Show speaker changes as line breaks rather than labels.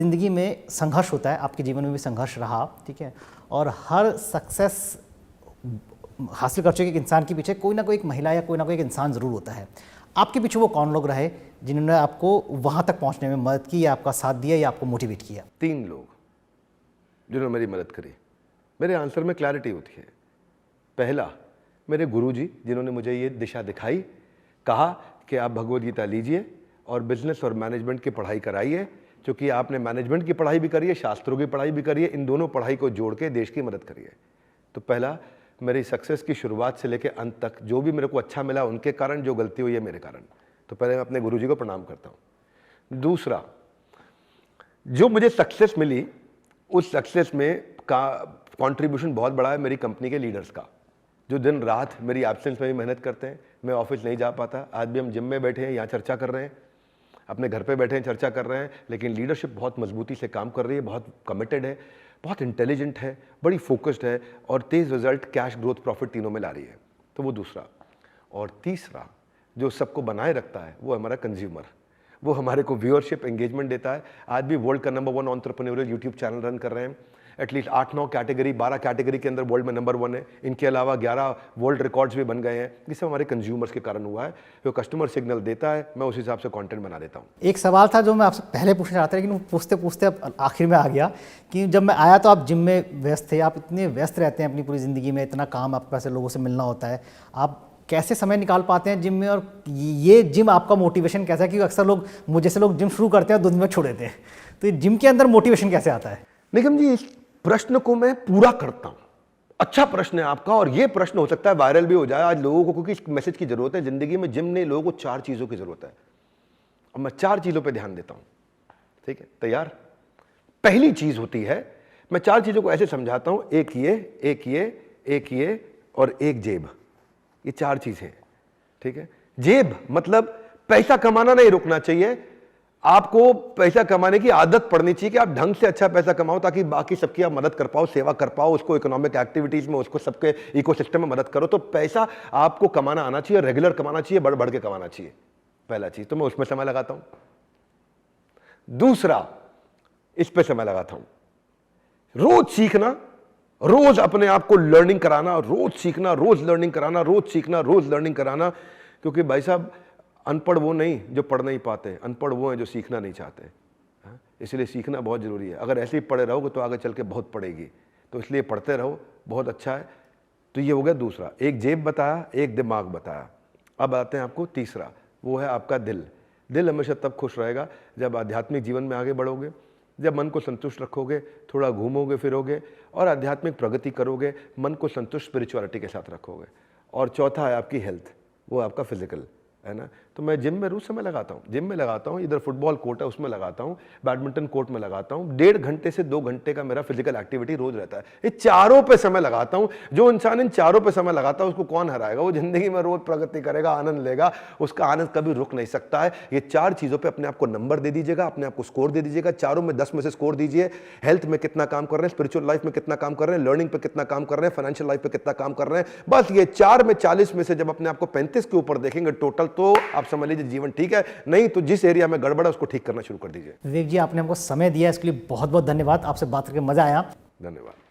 ज़िंदगी में संघर्ष होता है, आपके जीवन में भी संघर्ष रहा, ठीक है। और हर सक्सेस हासिल कर चुके एक इंसान के पीछे कोई ना कोई एक महिला या कोई ना कोई एक इंसान ज़रूर होता है। आपके पीछे वो कौन लोग रहे जिन्होंने आपको वहाँ तक पहुँचने में मदद की या आपका साथ दिया या आपको मोटिवेट किया?
3 लोग जिन्होंने मेरी मदद करी। मेरे आंसर में क्लैरिटी होती है। पहला, मेरे गुरुजी जिन्होंने मुझे ये दिशा दिखाई, कहा कि आप भगवद गीता लीजिए और बिजनेस और मैनेजमेंट की पढ़ाई कराइए, क्योंकि आपने मैनेजमेंट की पढ़ाई भी करी है, शास्त्रों की पढ़ाई भी करी है, इन दोनों पढ़ाई को जोड़ के देश की मदद करिए। तो पहला, मेरी सक्सेस की शुरुआत से लेकर अंत तक जो भी मेरे को अच्छा मिला उनके कारण, जो गलती हुई है मेरे कारण। तो पहले मैं अपने गुरुजी को प्रणाम करता हूँ। दूसरा, जो मुझे सक्सेस मिली उस सक्सेस में का कंट्रीब्यूशन बहुत बड़ा है मेरी कंपनी के लीडर्स का, जो दिन रात मेरी एब्सेंस में भी मेहनत करते हैं। मैं ऑफिस नहीं जा पाता, आज भी हम जिम में बैठे हैं, यहाँ चर्चा कर रहे हैं, अपने घर पे बैठे हैं चर्चा कर रहे हैं, लेकिन लीडरशिप बहुत मजबूती से काम कर रही है, बहुत कमिटेड है, बहुत इंटेलिजेंट है, बड़ी फोकस्ड है और तेज़ रिजल्ट, कैश, ग्रोथ, प्रॉफिट तीनों में ला रही है। तो वो दूसरा। और तीसरा, जो सबको बनाए रखता है वो हमारा कंज्यूमर, वो हमारे को व्यूअरशिप, एंगेजमेंट देता है। आज भी वर्ल्ड का number 1 entrepreneurial YouTube channel run कर रहे हैं, एटलीस्ट 8-9 कैटेगरी, 12 कैटेगरी के अंदर वर्ल्ड में नंबर 1 है। इनके अलावा 11 वर्ल्ड रिकॉर्ड्स भी बन गए हैं। ये सब हमारे कंज्यूमर्स के कारण हुआ है। जो कस्टमर सिग्नल देता है, मैं उस हिसाब से कंटेंट बना देता हूँ।
एक सवाल था जो मैं आपसे पहले पूछना चाहता था, लेकिन वो पूछते पूछते अब आखिर में आ गया कि जब मैं आया तो आप जिम में व्यस्त थे। आप इतने व्यस्त रहते हैं अपनी पूरी ज़िंदगी में, इतना काम, आपके पास लोगों से मिलना होता है, आप कैसे समय निकाल पाते हैं जिम में? और ये जिम आपका मोटिवेशन कैसा है? क्योंकि अक्सर लोग, मुझे से लोग जिम शुरू करते हैं और 2 दिन में छोड़ देते हैं, तो ये जिम के अंदर मोटिवेशन कैसे आता है?
निगम जी, इस प्रश्न को मैं पूरा करता हूं। अच्छा प्रश्न है आपका, और यह प्रश्न हो सकता है वायरल भी हो जाए आज लोगों को, क्योंकि इस मैसेज की जरूरत है। जिंदगी में जिम ने लोगों को 4 चीजों की जरूरत है और मैं 4 चीजों पे ध्यान देता हूं। ठीक है, तैयार? पहली चीज होती है, मैं 4 चीजों को ऐसे समझाता हूं, एक ये, एक ये, एक ये और एक जेब। ये 4 चीजें, ठीक है। जेब मतलब पैसा कमाना नहीं रुकना चाहिए, आपको पैसा कमाने की आदत पड़नी चाहिए कि आप ढंग से अच्छा पैसा कमाओ, ताकि बाकी सबकी आप मदद कर पाओ, सेवा कर पाओ, उसको इकोनॉमिक एक्टिविटीज में, उसको सबके इकोसिस्टम में मदद करो। तो पैसा आपको कमाना आना चाहिए, रेगुलर कमाना चाहिए, बढ़ बढ़ के कमाना चाहिए। पहला चीज, तो मैं उसमें समय लगाता हूं। दूसरा, इस पे समय लगाता हूं, रोज सीखना, रोज अपने आप को लर्निंग कराना, रोज सीखना, रोज लर्निंग कराना, रोज सीखना, रोज लर्निंग कराना। क्योंकि भाई साहब, अनपढ़ वो नहीं जो पढ़ नहीं पाते, अनपढ़ वो हैं जो सीखना नहीं चाहते। इसलिए सीखना बहुत जरूरी है। अगर ऐसे ही पढ़े रहोगे तो आगे चल के बहुत पड़ेगी, तो इसलिए पढ़ते रहो, बहुत अच्छा है। तो ये हो गया दूसरा। एक जेब बताया, एक दिमाग बताया। अब आते हैं आपको तीसरा, वो है आपका दिल। दिल हमेशा तब खुश रहेगा जब आध्यात्मिक जीवन में आगे बढ़ोगे, जब मन को संतुष्ट रखोगे, थोड़ा घूमोगे फिरोगे और आध्यात्मिक प्रगति करोगे, मन को संतुष्ट स्पिरिचुअलिटी के साथ रखोगे। और चौथा है आपकी हेल्थ, वो आपका फिजिकल है ना। तो मैं जिम में रोज समय लगाता हूँ, जिम में लगाता हूँ, इधर फुटबॉल कोर्ट है उसमें लगाता हूँ, बैडमिंटन कोर्ट में लगाता हूँ। 1.5 घंटे से 2 घंटे का मेरा फिजिकल एक्टिविटी रोज रहता है। ये चारों पे समय लगाता हूँ। जो इंसान इन चारों पे समय लगाता है उसको कौन हराएगा? वो जिंदगी में रोज प्रगति करेगा, आनंद लेगा, उसका आनंद कभी रुक नहीं सकता है। ये 4 चीजों पर अपने आप को नंबर दे दीजिएगा, अपने आप को स्कोर दे दीजिएगा। चारों में 10 में से स्कोर दीजिए। हेल्थ में कितना काम कर रहे हैं, स्पिरिचुअल लाइफ में कितना काम कर रहे हैं, लर्निंग पे कितना काम कर रहे हैं, फाइनेंशियल लाइफ पे कितना काम कर रहे हैं। बस ये 4 में 40 में से जब अपने आप को 35 के ऊपर देखेंगे टोटल, तो आप समझ लीजिए जीवन ठीक है। नहीं तो जिस एरिया में गड़बड़ है उसको ठीक करना शुरू कर दीजिए।
विवेक जी, आपने हमको समय दिया, इसके लिए बहुत बहुत धन्यवाद। आपसे बात करके मजा आया।
धन्यवाद।